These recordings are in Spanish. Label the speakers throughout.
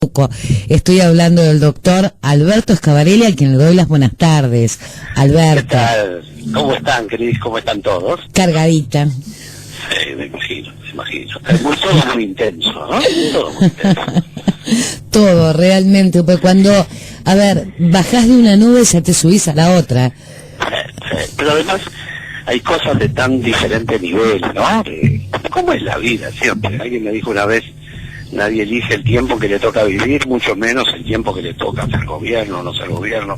Speaker 1: poco. Estoy hablando del doctor Alberto Schiavarelli, a quien le doy las buenas tardes. Alberto.
Speaker 2: ¿Qué tal? ¿Cómo están, Cris? ¿Cómo están todos?
Speaker 1: Cargadita.
Speaker 2: Sí, me imagino. Todo muy intenso, ¿no? Todo muy intenso.
Speaker 1: Todo, realmente, pues cuando, a ver, bajás de una nube ya te subís a la otra.
Speaker 2: Pero además hay cosas de tan diferente nivel, ¿no? ¿Cómo es la vida siempre? Alguien me dijo una vez, nadie elige el tiempo que le toca vivir, mucho menos el tiempo que le toca ser gobierno o no ser gobierno.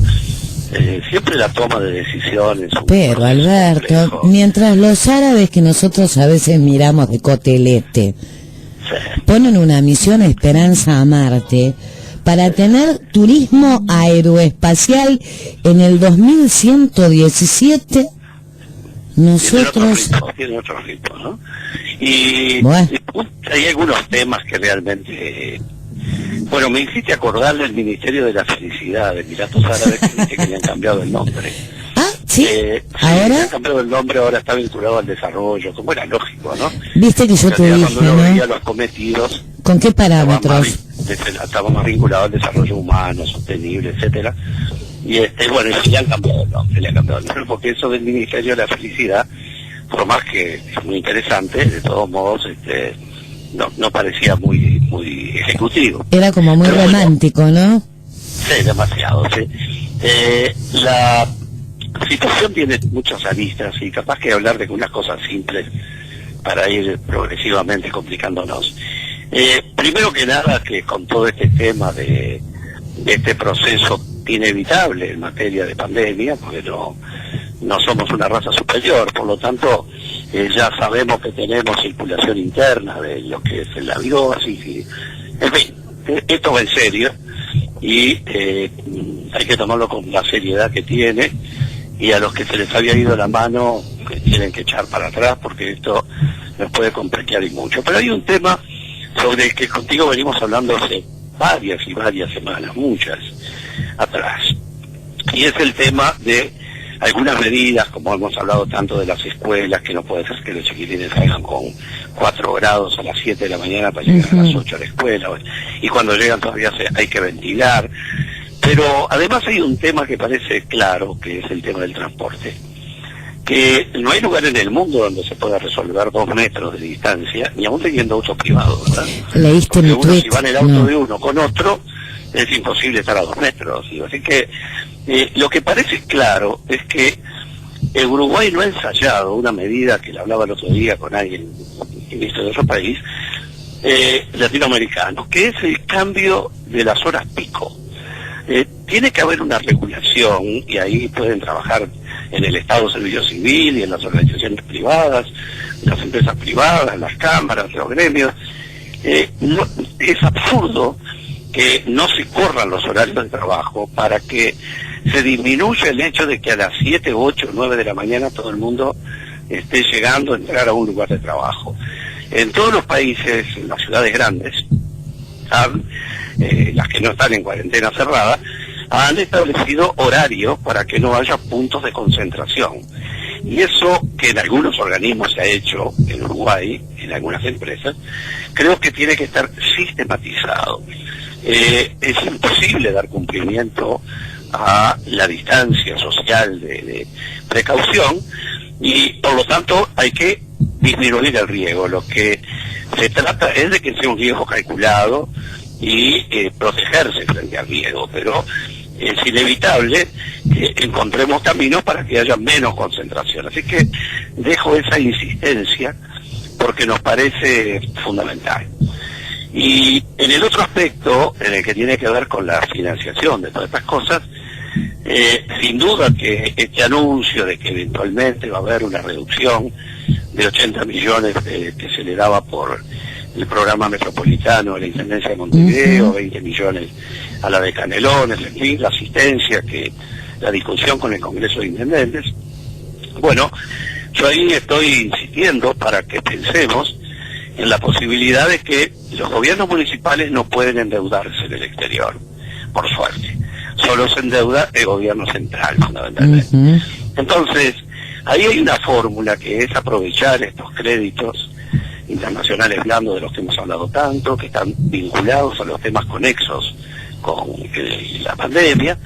Speaker 2: Siempre la toma de decisiones.
Speaker 1: Pero Alberto, complejo. Mientras los árabes que nosotros a veces miramos de cotelete, sí, ponen una misión Esperanza a Marte para tener turismo aeroespacial en el 2117, nosotros...
Speaker 2: Tiene otro ritmo, ¿no? Y hay algunos temas que realmente... Bueno, me hiciste acordar del Ministerio de la Felicidad de Emiratos Árabes, que le han cambiado el nombre.
Speaker 1: Ah, ¿sí?
Speaker 2: ¿Ahora? Le han cambiado el nombre, ahora está vinculado al desarrollo, como era lógico, ¿no?
Speaker 1: Viste que yo te dije,
Speaker 2: cuando uno veía los cometidos...
Speaker 1: ¿Con qué parámetros?
Speaker 2: Estaba más vinculado al desarrollo humano, sostenible, etcétera. Y bueno, y le han cambiado el nombre, porque eso del Ministerio de la Felicidad, por más que es muy interesante, de todos modos, no parecía muy ejecutivo.
Speaker 1: Era como muy romántico, ¿no?
Speaker 2: Sí, demasiado, sí. La situación tiene muchas aristas y capaz que hablar de unas cosas simples para ir progresivamente complicándonos. Primero que nada, que con todo este tema de este proceso inevitable en materia de pandemia, porque no somos una raza superior, por lo tanto ya sabemos que tenemos circulación interna de lo que es la virosis, y, en fin, esto va en serio y hay que tomarlo con la seriedad que tiene, y a los que se les había ido la mano tienen que echar para atrás porque esto nos puede complicar y mucho. Pero hay un tema sobre el que contigo venimos hablando hace varias semanas, muchas atrás, y es el tema de algunas medidas, como hemos hablado tanto de las escuelas, que no puede ser que los chiquitines salgan con 4 grados a las 7 de la mañana para llegar a las 8 a la escuela, y cuando llegan todavía hay que ventilar. Pero además hay un tema que parece claro, que es el tema del transporte, que no hay lugar en el mundo donde se pueda resolver 2 metros de distancia, ni aún teniendo autos privados, ¿verdad?
Speaker 1: Leíste mi tweet.
Speaker 2: Si va en el auto de uno con otro, es imposible estar a 2 metros. Así que lo que parece claro es que el Uruguay no ha ensayado una medida que le hablaba el otro día con alguien que visto de otro país, latinoamericano, que es el cambio de las horas pico. Tiene que haber una regulación, y ahí pueden trabajar en el Estado Servicio Civil y en las organizaciones privadas, las empresas privadas, las cámaras, los gremios. Es absurdo que no se corran los horarios de trabajo para que se disminuya el hecho de que a las 7, 8, 9 de la mañana todo el mundo esté llegando a entrar a un lugar de trabajo. En todos los países, en las ciudades grandes, las que no están en cuarentena cerrada, han establecido horarios para que no haya puntos de concentración. Y eso, que en algunos organismos se ha hecho en Uruguay, en algunas empresas, creo que tiene que estar sistematizado. Es imposible dar cumplimiento a la distancia social de precaución, y por lo tanto hay que disminuir el riesgo. Lo que se trata es de que sea un riesgo calculado y protegerse frente al riesgo, pero es inevitable que encontremos caminos para que haya menos concentración. Así que dejo esa insistencia porque nos parece fundamental. Y en el otro aspecto, en el que tiene que ver con la financiación de todas estas cosas, sin duda que este anuncio de que eventualmente va a haber una reducción de 80 millones que se le daba por el programa metropolitano de la Intendencia de Montevideo, 20 millones a la de Canelones, en fin, la asistencia, la discusión con el Congreso de Intendentes. Bueno, yo ahí estoy insistiendo para que pensemos en la posibilidad de que los gobiernos municipales no pueden endeudarse en el exterior, por suerte. Solo se endeuda el gobierno central, fundamentalmente. Entonces, ahí hay una fórmula que es aprovechar estos créditos internacionales blandos de los que hemos hablado tanto, que están vinculados a los temas conexos con la pandemia,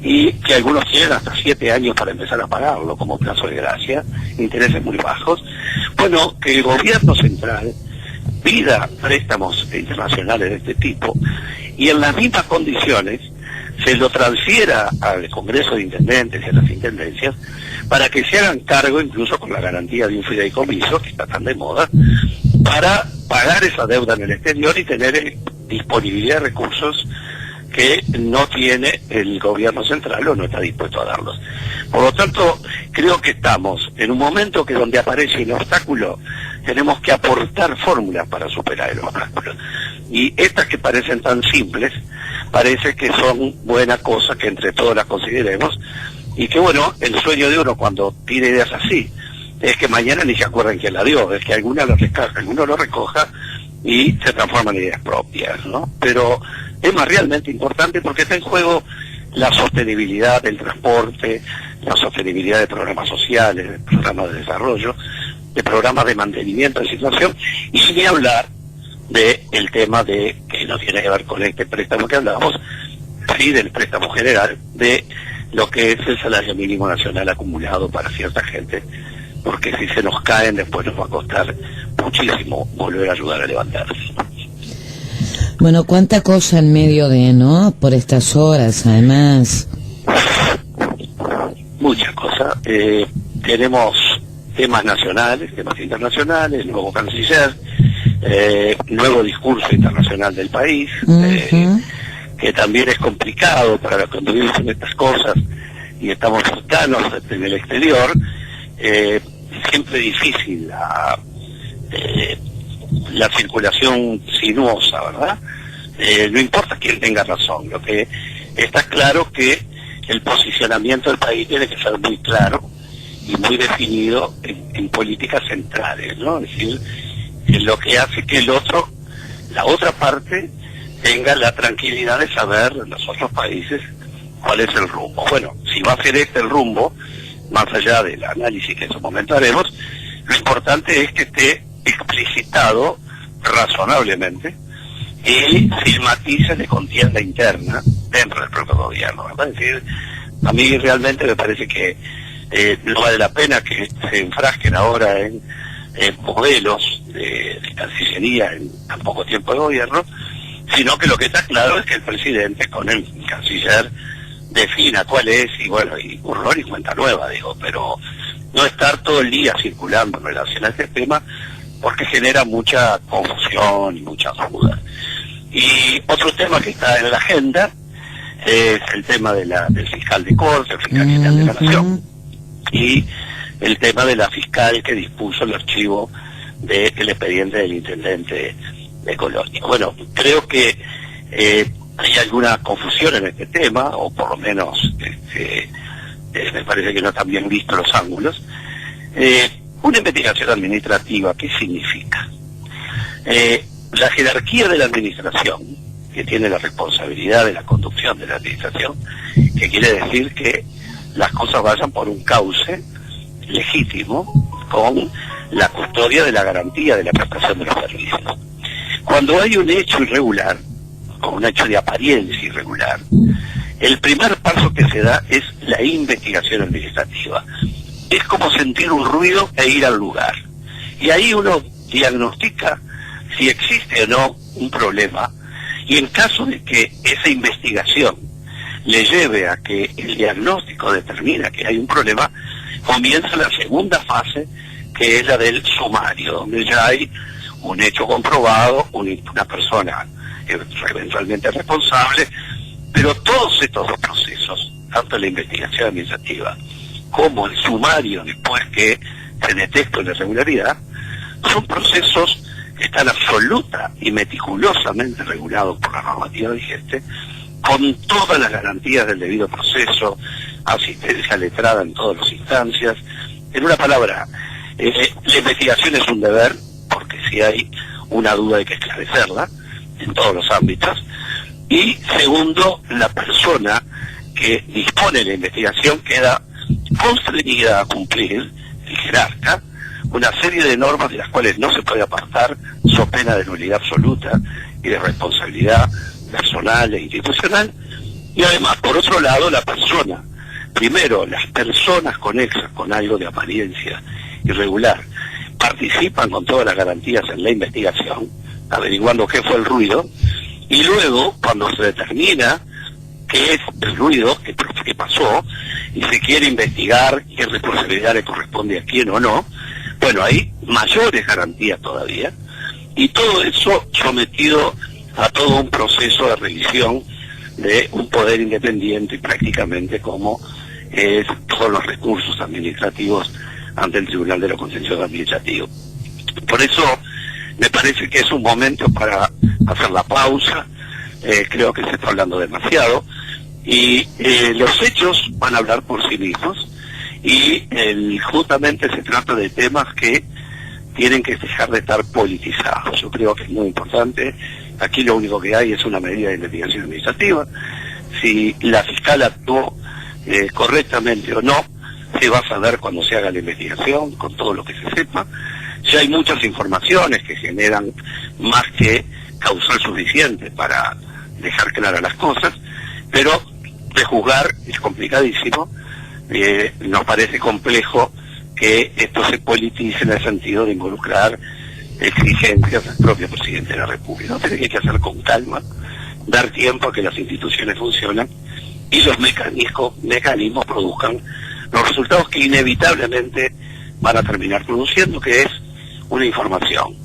Speaker 2: y que algunos tienen hasta 7 años para empezar a pagarlo como plazo de gracia, intereses muy bajos. Bueno, que el gobierno central pida préstamos internacionales de este tipo y en las mismas condiciones se lo transfiera al Congreso de Intendentes y a las Intendencias para que se hagan cargo, incluso con la garantía de un fideicomiso, que está tan de moda, para pagar esa deuda en el exterior y tener disponibilidad de recursos que no tiene el gobierno central o no está dispuesto a darlos. Por lo tanto, creo que estamos en un momento que donde aparece un obstáculo, tenemos que aportar fórmulas para superar el obstáculo. Y estas que parecen tan simples, parece que son buena cosa que entre todos las consideremos, y que bueno, el sueño de uno cuando tiene ideas así, es que mañana ni se acuerden quién la dio, es que alguno lo recoja y se transforman en ideas propias, ¿no? Pero es más realmente importante porque está en juego la sostenibilidad del transporte, la sostenibilidad de programas sociales, de programas de desarrollo, de programas de mantenimiento de situación, y sin hablar del tema de, que no tiene que ver con este préstamo que hablábamos, sí del préstamo general, de lo que es el salario mínimo nacional acumulado para cierta gente, porque si se nos caen después nos va a costar muchísimo volver a ayudar a levantarse.
Speaker 1: Bueno, cuánta cosa en medio de, ¿no? Por estas horas, además.
Speaker 2: Muchas cosas. Tenemos temas nacionales, temas internacionales, nuevo canciller, nuevo discurso internacional del país, que también es complicado para cuando vivimos estas cosas y estamos cercanos en el exterior. Siempre difícil la circulación sinuosa, ¿verdad? No importa quién tenga razón, lo que está claro que el posicionamiento del país tiene que ser muy claro y muy definido en políticas centrales, ¿no? Es decir, en lo que hace que la otra parte, tenga la tranquilidad de saber en los otros países cuál es el rumbo. Bueno, si va a ser este el rumbo, más allá del análisis que en su momento haremos, lo importante es que esté explicitado razonablemente y sin matices de contienda interna dentro del propio gobierno, ¿verdad? Es decir, a mí realmente me parece que no vale la pena que se enfrasquen ahora en modelos de Cancillería en tan poco tiempo de gobierno, sino que lo que está claro es que el presidente con el canciller defina cuál es, y bueno, y borrón y cuenta nueva, digo, pero no estar todo el día circulando en relación a este tema, porque genera mucha confusión y muchas dudas. Y otro tema que está en la agenda es el tema del fiscal de corte, el fiscal general de la Nación, y el tema de la fiscal que dispuso el archivo del expediente del intendente de Colonia. Bueno, creo que hay alguna confusión en este tema, o por lo menos me parece que no están bien vistos los ángulos. Una investigación administrativa, ¿qué significa? La jerarquía de la administración, que tiene la responsabilidad de la conducción de la administración, que quiere decir que las cosas vayan por un cauce legítimo, con la custodia de la garantía de la prestación de los servicios. Cuando hay un hecho irregular, o un hecho de apariencia irregular, el primer paso que se da es la investigación administrativa. Es como sentir un ruido e ir al lugar. Y ahí uno diagnostica si existe o no un problema, y en caso de que esa investigación le lleve a que el diagnóstico determina que hay un problema, comienza la segunda fase, que es la del sumario, donde ya hay un hecho comprobado, una persona eventualmente responsable, pero todos estos dos procesos, tanto la investigación administrativa como el sumario después que se detecta una irregularidad, son procesos que están absoluta y meticulosamente regulados por la normativa vigente, con todas las garantías del debido proceso, asistencia letrada en todas las instancias. En una palabra, la investigación es un deber, porque si hay una duda hay que esclarecerla en todos los ámbitos. Y segundo, la persona que dispone de la investigación queda constreñida a cumplir, el jerarca, una serie de normas de las cuales no se puede apartar, so pena de nulidad absoluta y de responsabilidad personal e institucional. Y además, por otro lado, la persona. Primero, las personas conexas con algo de apariencia irregular participan con todas las garantías en la investigación, averiguando qué fue el ruido, y luego, cuando se determina qué es el ruido, qué pasó, y se quiere investigar qué responsabilidad le corresponde a quién o no, bueno, hay mayores garantías todavía, y todo eso sometido a todo un proceso de revisión de un poder independiente y prácticamente como es todos los recursos administrativos ante el Tribunal de lo Contencioso Administrativo. Por eso me parece que es un momento para hacer la pausa. Creo que se está hablando demasiado y los hechos van a hablar por sí mismos y justamente se trata de temas que tienen que dejar de estar politizados. Yo creo que es muy importante. Aquí lo único que hay es una medida de investigación administrativa. Si la fiscal actuó correctamente o no, se va a saber cuando se haga la investigación, con todo lo que se sepa. Ya hay muchas informaciones que generan más que causal suficiente para dejar claras las cosas, pero de juzgar es complicadísimo. Nos parece complejo que esto se politice en el sentido de involucrar exigencias del propio presidente de la República. No tiene que hacer con calma, dar tiempo a que las instituciones funcionen y los mecanismos produzcan los resultados que inevitablemente van a terminar produciendo, que es una información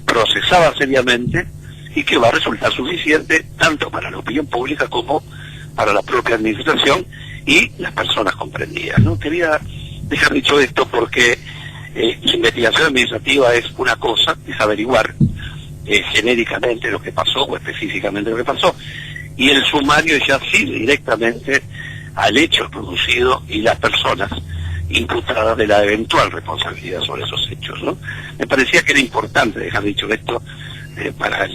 Speaker 2: procesada seriamente y que va a resultar suficiente tanto para la opinión pública como para la propia administración y las personas comprendidas, ¿no? Quería dejar dicho esto porque la investigación administrativa es una cosa, es averiguar genéricamente lo que pasó o específicamente lo que pasó, y el sumario ya sigue directamente al hecho producido y las personas imputadas de la eventual responsabilidad sobre esos hechos, ¿no? Me parecía que era importante dejar dicho esto para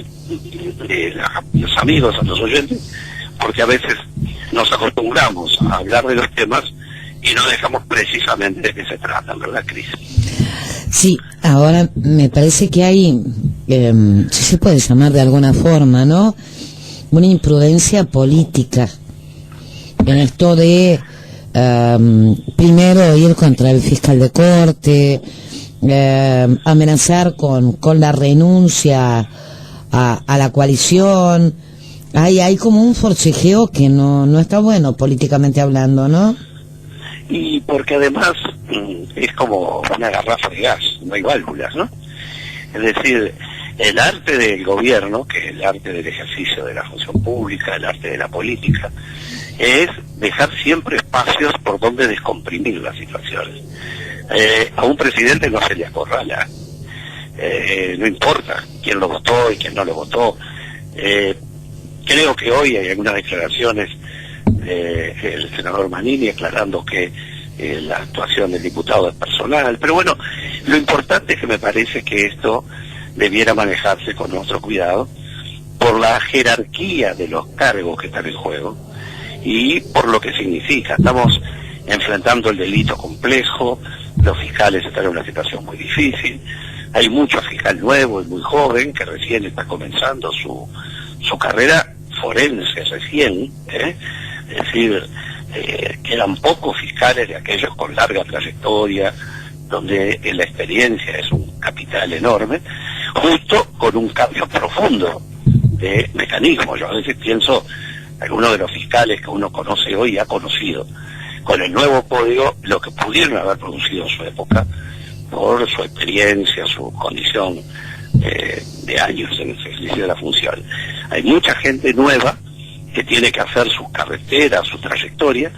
Speaker 2: los amigos, a los oyentes, porque a veces nos acostumbramos a hablar de los temas y no dejamos precisamente de qué se trata, ¿verdad, Cris?
Speaker 1: Sí, ahora me parece que hay, si se puede llamar de alguna forma, ¿no?, una imprudencia política en esto de primero ir contra el fiscal de corte, amenazar con la renuncia a la coalición. Hay como un forcejeo que no está bueno políticamente hablando, ¿no?
Speaker 2: Y porque además es como una garrafa de gas, no hay válvulas, ¿no? Es decir, el arte del gobierno, que es el arte del ejercicio de la función pública, el arte de la política, es dejar siempre espacios por donde descomprimir las situaciones. A un presidente no se le acorrala, no importa quién lo votó y quién no lo votó. Creo que hoy hay algunas declaraciones del senador Manini aclarando que la actuación del diputado es personal, pero bueno, lo importante es que me parece que esto debiera manejarse con nuestro cuidado por la jerarquía de los cargos que están en juego y por lo que significa. Estamos enfrentando el delito complejo, los fiscales están en una situación muy difícil, hay mucho fiscal nuevo y muy joven que recién está comenzando su carrera forense recién, es decir, quedan pocos fiscales de aquellos con larga trayectoria, donde la experiencia es un capital enorme, justo con un cambio profundo de mecanismos. Yo a veces pienso, algunos de los fiscales que uno conoce hoy ha conocido con el nuevo código lo que pudieron haber producido en su época por su experiencia, su condición de años en el ejercicio de la función. Hay mucha gente nueva que tiene que hacer su carretera, su trayectoria,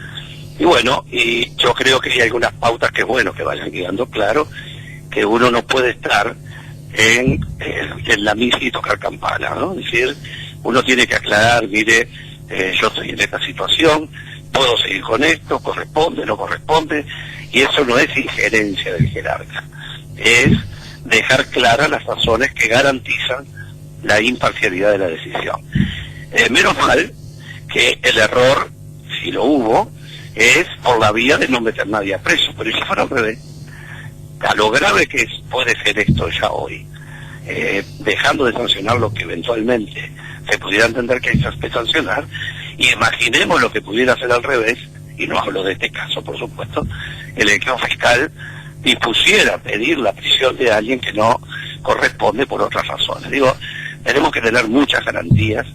Speaker 2: y bueno, y yo creo que hay algunas pautas que es bueno que vayan quedando claro, que uno no puede estar en la misa y tocar campana, ¿no? Es decir, uno tiene que aclarar, mire, yo estoy en esta situación, puedo seguir con esto, corresponde, no corresponde, y eso no es injerencia del jerarca, es dejar claras las razones que garantizan la imparcialidad de la decisión. Menos mal que el error, si lo hubo, es por la vía de no meter nadie a preso, pero si fuera al revés, a lo grave que puede ser esto ya hoy, dejando de sancionar lo que eventualmente se pudiera entender que hay que sancionar, y imaginemos lo que pudiera ser al revés, y no hablo de este caso, por supuesto, el que un fiscal dispusiera pedir la prisión de alguien que no corresponde por otras razones. Digo, tenemos que tener muchas garantías,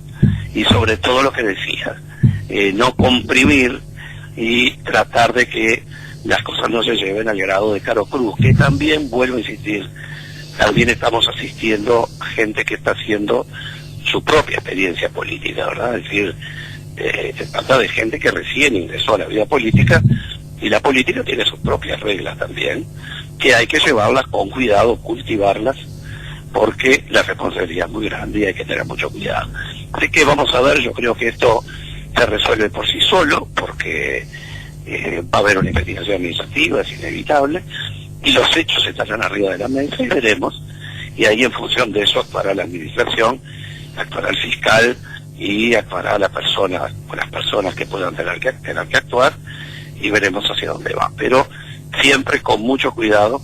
Speaker 2: y sobre todo lo que decía, no comprimir y tratar de que las cosas no se lleven al grado de Caro Cruz, que también, vuelvo a insistir, también estamos asistiendo a gente que está haciendo su propia experiencia política, ¿verdad? Es decir, se trata de gente que recién ingresó a la vida política, y la política tiene sus propias reglas también, que hay que llevarlas con cuidado, cultivarlas, porque la responsabilidad es muy grande y hay que tener mucho cuidado. Así que vamos a ver, yo creo que esto se resuelve por sí solo, porque va a haber una investigación administrativa, es inevitable, y los hechos estarán arriba de la mesa y veremos, y ahí en función de eso actuará la administración, actuará el fiscal y actuará la persona o las personas que puedan tener que actuar, y veremos hacia dónde va. Pero siempre con mucho cuidado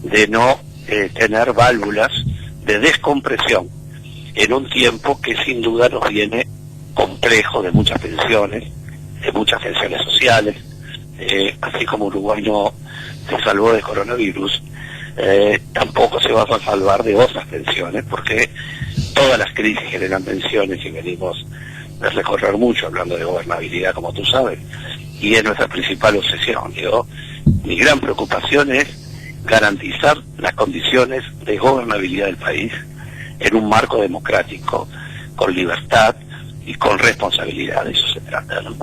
Speaker 2: de no tener válvulas de descompresión en un tiempo que sin duda nos viene complejo, de muchas tensiones, de muchas tensiones sociales. Así como Uruguay no se salvó del coronavirus, tampoco se va a salvar de otras tensiones, porque todas las crisis generan tensiones, y venimos de recorrer mucho hablando de gobernabilidad, como tú sabes, y es nuestra principal obsesión. Digo, mi gran preocupación es garantizar las condiciones de gobernabilidad del país en un marco democrático, con libertad y con responsabilidad. De eso se trata, ¿no?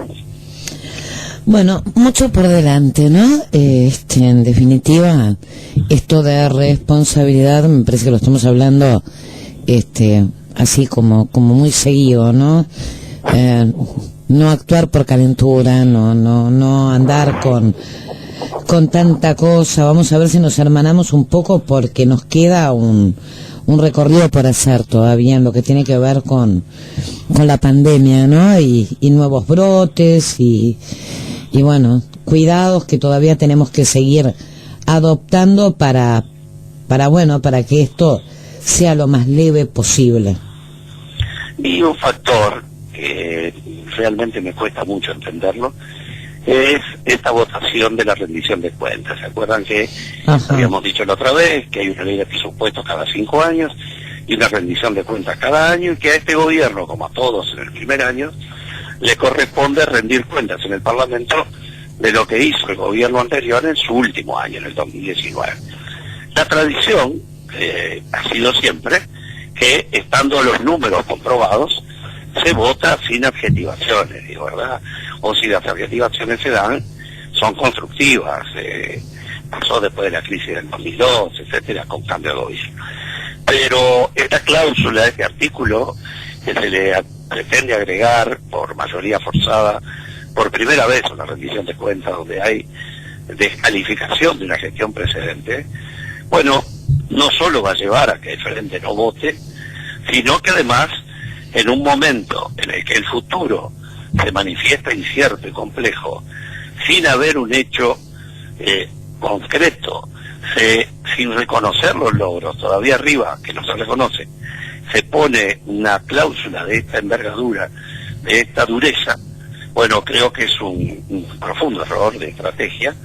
Speaker 1: Bueno, mucho por delante, ¿no? En definitiva, esto de responsabilidad me parece que lo estamos hablando así como muy seguido, ¿no? No actuar por calentura, no andar con tanta cosa. Vamos a ver si nos hermanamos un poco, porque nos queda un recorrido por hacer todavía en lo que tiene que ver con la pandemia, ¿no? Y nuevos brotes y bueno, cuidados que todavía tenemos que seguir adoptando para que esto sea lo más leve posible.
Speaker 2: Y un factor que realmente me cuesta mucho entenderlo es esta votación de la rendición de cuentas. ¿Se acuerdan que habíamos dicho la otra vez que hay una ley de presupuesto cada 5 años y una rendición de cuentas cada año, y que a este gobierno, como a todos en el primer año, le corresponde rendir cuentas en el Parlamento de lo que hizo el gobierno anterior en su último año, en el 2019. La tradición ha sido siempre que, estando los números comprobados, se vota sin adjetivaciones, digo, ¿verdad? O si las adjetivaciones se dan, son constructivas. Pasó después de la crisis del 2002, etcétera, con cambio de gobierno. Pero esta cláusula, este artículo, que se le pretende agregar por mayoría forzada por primera vez a la rendición de cuentas, donde hay descalificación de una gestión precedente, bueno, no solo va a llevar a que el frente no vote, sino que además, en un momento en el que el futuro se manifiesta incierto y complejo, sin haber un hecho concreto, sin reconocer los logros, todavía arriba, que no se reconoce, se pone una cláusula de esta envergadura, de esta dureza. Bueno, creo que es un profundo error de estrategia,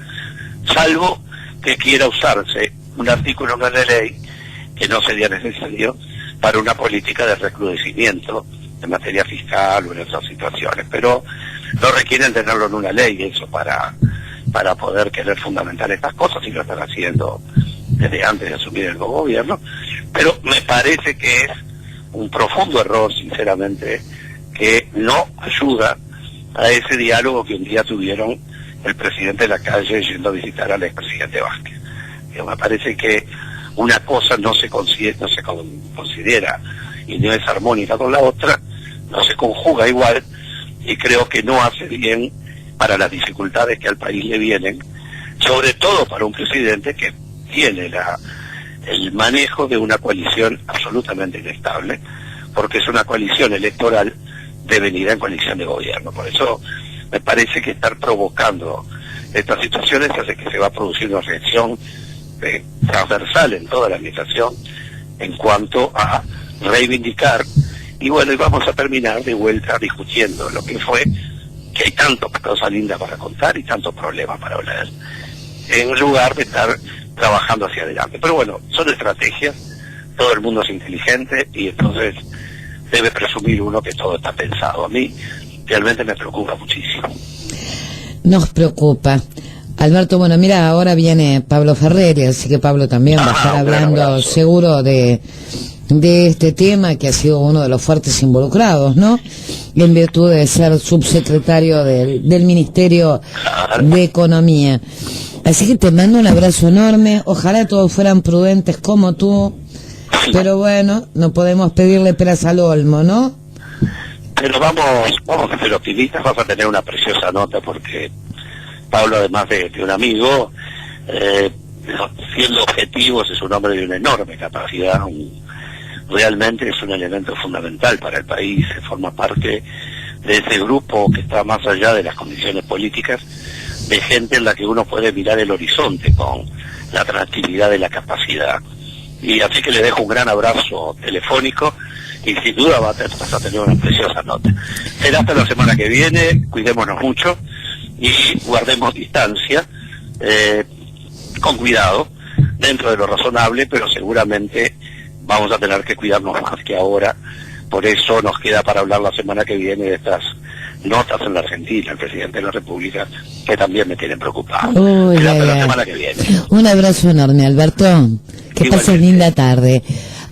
Speaker 2: salvo que quiera usarse un artículo en la ley que no sería necesario para una política de recrudecimiento en materia fiscal o en otras situaciones, pero no requieren tenerlo en una ley eso para poder querer fundamentar estas cosas, y lo están haciendo desde antes de asumir el nuevo gobierno. Pero me parece que es un profundo error, sinceramente, que no ayuda a ese diálogo que un día tuvieron el presidente Lacalle yendo a visitar al expresidente Vázquez. Me parece que una cosa no se considera y no es armónica con la otra, no se conjuga igual, y creo que no hace bien para las dificultades que al país le vienen, sobre todo para un presidente que tiene el manejo de una coalición absolutamente inestable, porque es una coalición electoral devenida en coalición de gobierno. Por eso me parece que estar provocando estas situaciones hace que se va a producir una reacción transversal en toda la administración en cuanto a reivindicar, y bueno, y vamos a terminar de vuelta discutiendo lo que fue, que hay tantas cosas lindas para contar y tantos problemas para hablar, en lugar de estar trabajando hacia adelante. Pero bueno, son estrategias, todo el mundo es inteligente y entonces debe presumir uno que todo está pensado. A mí realmente me preocupa muchísimo.
Speaker 1: Nos preocupa. Alberto, bueno, mira, ahora viene Pablo Ferreri, así que Pablo también va a estar hablando seguro de este tema, que ha sido uno de los fuertes involucrados, ¿no? En virtud de ser subsecretario del Ministerio de Economía. Así que te mando un abrazo enorme, ojalá todos fueran prudentes como tú, pero bueno, no podemos pedirle peras al olmo, ¿no?
Speaker 2: Pero vamos a ser optimistas, vas a tener una preciosa nota porque Pablo, además de un amigo, siendo objetivos, es un hombre de una enorme capacidad, realmente es un elemento fundamental para el país, forma parte de ese grupo que está más allá de las condiciones políticas, de gente en la que uno puede mirar el horizonte con la tranquilidad y la capacidad. Y así que le dejo un gran abrazo telefónico y sin duda vas a tener una preciosa nota. Será hasta la semana que viene, cuidémonos mucho y guardemos distancia, con cuidado, dentro de lo razonable, pero seguramente vamos a tener que cuidarnos más que ahora. Por eso nos queda para hablar la semana que viene de estas notas en la Argentina, el presidente de la República, que también me tienen preocupado. Será hasta la semana que viene.
Speaker 1: Un abrazo enorme, Alberto. Que pases linda tarde.